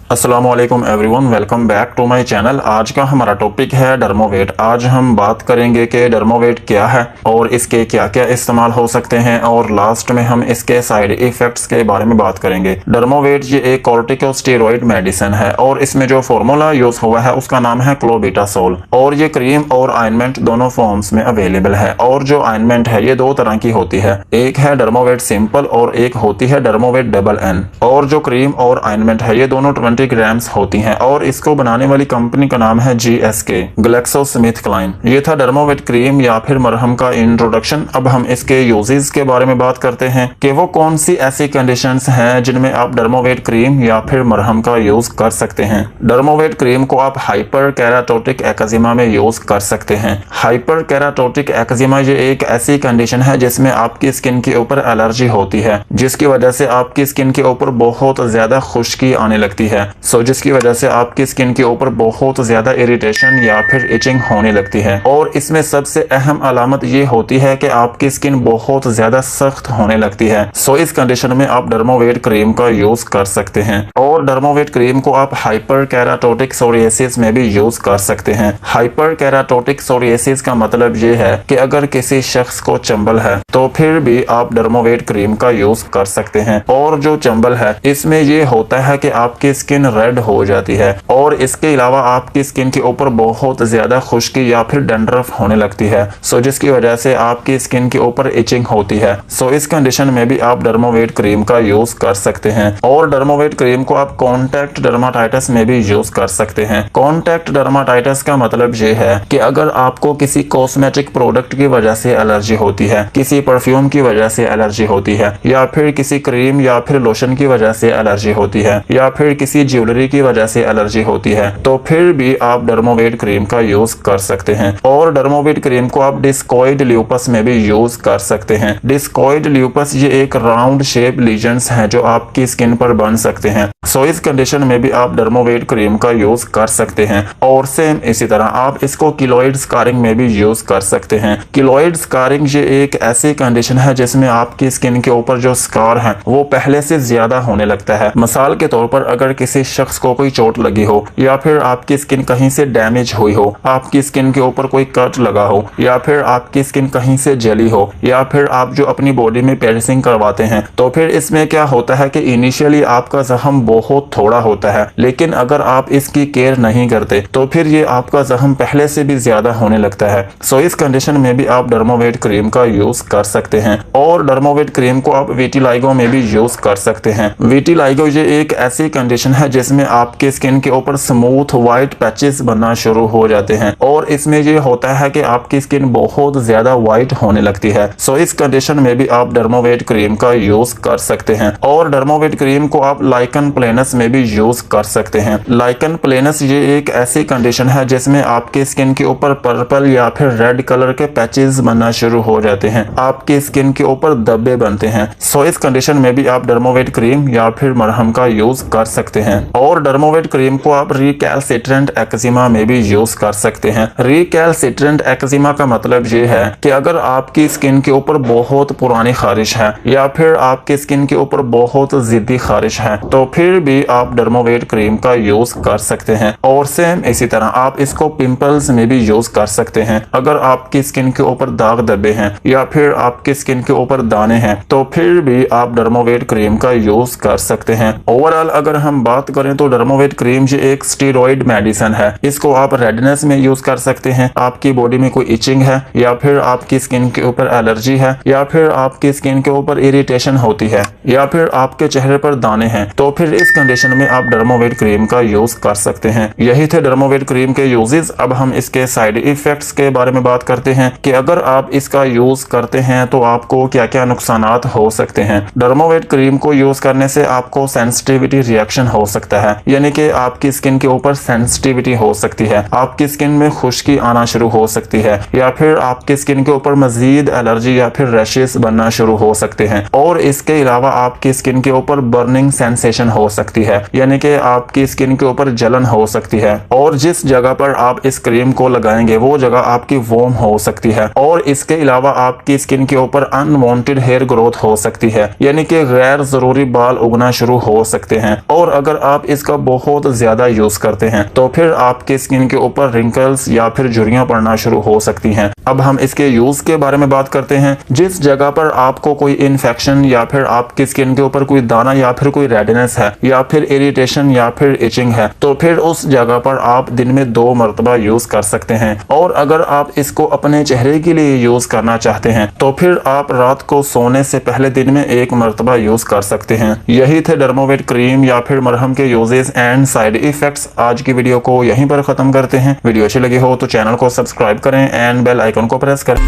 अस्सलामुअलैकुम everyone, welcome back to my channel. आज का हमारा टॉपिक है डर्मोवेट। आज हम बात करेंगे कि डर्मोवेट क्या है और इसके क्या क्या इस्तेमाल हो सकते हैं और लास्ट में हम इसके साइड इफेक्ट्स के बारे में बात करेंगे। डर्मोवेट ये एक कॉर्टिकोस्टेरॉइड मेडिसिन है और इसमें जो फॉर्मूला यूज हुआ है उसका नाम है क्लोबिटासोल और ये क्रीम और ऑइंटमेंट दोनों फॉर्म्स में अवेलेबल है। और जो ऑइंटमेंट है ये दो तरह की होती है, एक है डर्मोवेट सिंपल और एक होती है डर्मोवेट डबल एन। और जो क्रीम और ऑइंटमेंट है ये दोनों 20 ग्राम्स होती हैं और इसको बनाने वाली कंपनी का नाम है GSK, ग्लेक्सोस्मिथक्लाइन। ये था डर्मोवेट क्रीम या फिर मरहम का इंट्रोडक्शन। अब हम इसके यूजेस के बारे में बात करते हैं कि वो कौन सी ऐसी कंडीशंस हैं जिनमें आप डर्मोवेट क्रीम या फिर मरहम का यूज कर सकते हैं। डर्मोवेट क्रीम को आप हाइपर केराटोटिक एक्जिमा में यूज कर सकते हैं। हाइपर केराटोटिक एक्जिमा ये एक ऐसी कंडीशन है जिसमें आपकी स्किन के ऊपर एलर्जी होती है, जिसकी वजह से आपकी स्किन के ऊपर बहुत ज्यादा खुश्की आने लगती है। जिसकी वजह से आपकी स्किन के ऊपर बहुत ज्यादा इरिटेशन या फिर इचिंग होने लगती है। और इसमें सबसे अहम अलामत ये होती है कि आपकी स्किन बहुत ज्यादा सख्त होने लगती है। इस कंडीशन में आप डर्मोवेट क्रीम का यूज कर सकते हैं। और डर्मोवेट क्रीम को आप हाइपर केराटोटिक सोरियासिस में भी यूज कर सकते हैं। हाइपर केराटोटिक सोरियासिस का मतलब ये है कि अगर किसी शख्स को चंबल है तो फिर भी आप डर्मोवेट क्रीम का यूज कर सकते हैं। और जो चंबल है इसमें ये होता है कि आपकी स्किन रेड हो जाती है और इसके अलावा आपकी स्किन के ऊपर बहुत ज्यादा खुश्की या फिर डैंड्रफ होने लगती है, जिसकी वजह से आपकी स्किन के ऊपर इचिंग होती है। इस कंडीशन में भी आप डर्मोवेट क्रीम का यूज कर सकते हैं। और डर्मोवेट क्रीम को आप कॉन्टैक्ट डर्माटाइटिस में भी यूज कर सकते हैं। कॉन्टैक्ट डर्माटाइटिस का मतलब ये है कि अगर आपको किसी कॉस्मेटिक प्रोडक्ट की वजह से एलर्जी होती है, किसी परफ्यूम की वजह से एलर्जी होती है, या फिर किसी क्रीम या फिर लोशन की वजह से एलर्जी होती है, या फिर किसी ज्वेलरी की वजह से एलर्जी होती है, तो फिर भी आप डर्मोवेट क्रीम का यूज कर सकते हैं। और डर्मोवेट क्रीम को आप डिस्कॉइड ल्यूपस में भी यूज कर सकते हैं। डिस्कॉइड ल्यूपस ये एक राउंड शेप लीजन्स हैं जो आपकी स्किन पर बन सकते हैं। इस कंडीशन में भी आप डर्मोवेट क्रीम का यूज कर सकते हैं। और सेम इसी तरह आप इसको किलोइड स्कारिंग में भी यूज कर सकते हैं। किलोइड स्कारिंग ये एक ऐसी कंडीशन है जिसमें आपकी स्किन के ऊपर जो स्कार है वो पहले से ज्यादा होने लगता है। मिसाल के तौर पर अगर किसी शख्स को कोई चोट लगी हो या फिर आपकी स्किन कहीं से डैमेज हुई हो, आपकी स्किन के ऊपर कोई कट लगा हो, या फिर आपकी स्किन कहीं से जली हो, या फिर आप जो अपनी बॉडी में पियर्सिंग करवाते हैं, तो फिर इसमें क्या होता है कि इनिशियली आपका जख्म बहुत थोड़ा होता है, लेकिन अगर आप इसकी केयर नहीं करते तो फिर ये आपका जख्म पहले से भी ज्यादा होने लगता है। इस कंडीशन में भी आप डर्मोवेट क्रीम का यूज कर सकते हैं। और डर्मोवेट क्रीम को आप विटिलाइगो में भी यूज कर सकते हैं। विटिलाइगो ये एक ऐसी कंडीशन है जिसमें आपके स्किन के ऊपर स्मूथ व्हाइट पैचेस बनना शुरू हो जाते हैं और इसमें ये होता है कि आपकी स्किन बहुत ज्यादा व्हाइट होने लगती है। इस कंडीशन में भी आप डर्मोवेट क्रीम का यूज कर सकते हैं। और डर्मोवेट क्रीम को आप लाइकन प्लेनस में भी यूज कर सकते हैं। लाइकन प्लेनस ये एक ऐसी कंडीशन है जिसमें आपके स्किन के ऊपर पर्पल या फिर रेड कलर के पैचेस बनना शुरू हो जाते हैं, आपकी स्किन के ऊपर धब्बे बनते हैं। इस कंडीशन में भी आप डर्मोवेट क्रीम या फिर मरहम का यूज कर सकते हैं। और डर्मोवेट क्रीम को आप रिकैल्सिट्रेंट एक्जिमा में भी यूज कर सकते हैं। रिकैल्सिट्रेंट एक्जिमा का मतलब ये है कि अगर आपकी स्किन के ऊपर बहुत पुरानी खारिश है या फिर आपकी स्किन के ऊपर बहुत जिद्दी खारिश है तो फिर भी आप डर्मोवेट क्रीम का यूज कर सकते हैं। और सेम इसी तरह आप इसको पिंपल्स में भी यूज कर सकते हैं। अगर आपकी स्किन के ऊपर दाग धब्बे हैं या फिर आपकी स्किन के ऊपर दाने हैं तो फिर भी आप डर्मोवेट क्रीम का यूज कर सकते हैं। ओवरऑल अगर हम बात करें तो डर्मोवेट क्रीम ये एक स्टेरॉइड मेडिसिन है। इसको आप रेडनेस में यूज कर सकते हैं, आपकी बॉडी में कोई इचिंग है या फिर आपकी स्किन के ऊपर एलर्जी है या फिर आपकी स्किन के ऊपर इरिटेशन होती है या फिर आपके चेहरे पर दाने हैं, तो फिर इस कंडीशन में आप डर्मोवेट क्रीम का यूज कर सकते हैं। यही थे डर्मोवेट क्रीम के यूजेस। अब हम इसके साइड इफेक्ट्स के बारे में बात करते हैं कि अगर आप इसका यूज करते हैं तो आपको क्या क्या नुकसानात हो सकते हैं। डर्मोवेट क्रीम को यूज करने से आपको सेंसिटिविटी रिएक्शन हो सकता है, यानी कि आपकी स्किन के ऊपर सेंसिटिविटी हो सकती है, आपकी स्किन में खुश्की आना शुरू हो सकती है, या फिर आपकी स्किन के ऊपर मजीद एलर्जी या फिर रैशेस बनना शुरू हो सकते हैं। और इसके अलावा आपकी स्किन के ऊपर बर्निंग सेंसेशन हो सकती है, यानी कि आपकी स्किन के ऊपर जलन हो सकती है। और जिस जगह पर आप इस क्रीम को लगाएंगे वो जगह आपकी वार्म हो सकती है। और इसके अलावा आपकी स्किन के ऊपर अनवांटेड हेयर ग्रोथ हो सकती है, यानी कि गैर जरूरी बाल उगना शुरू हो सकते हैं। और अगर आप इसका बहुत ज्यादा यूज करते हैं तो फिर आपके स्किन के ऊपर रिंकल्स या फिर झुर्रियां पड़ना शुरू हो सकती हैं। अब हम इसके यूज के बारे में बात करते हैं। जिस जगह पर आपको कोई इन्फेक्शन या फिर आपकी स्किन के ऊपर कोई दाना या फिर कोई रेडनेस है या फिर इरिटेशन या फिर इचिंग है तो फिर उस जगह पर आप दिन में 2 मरतबा यूज कर सकते हैं। और अगर आप इसको अपने चेहरे के लिए यूज करना चाहते हैं तो फिर आप रात को सोने से पहले दिन में 1 मरतबा यूज कर सकते हैं। यही थे डर्मोवेट क्रीम या फिर मरहम के यूजेस एंड साइड इफेक्ट्स। आज की वीडियो को यहीं पर खत्म करते हैं। वीडियो अच्छी लगी हो तो चैनल को सब्सक्राइब करें एंड बेल आइकन को प्रेस करें।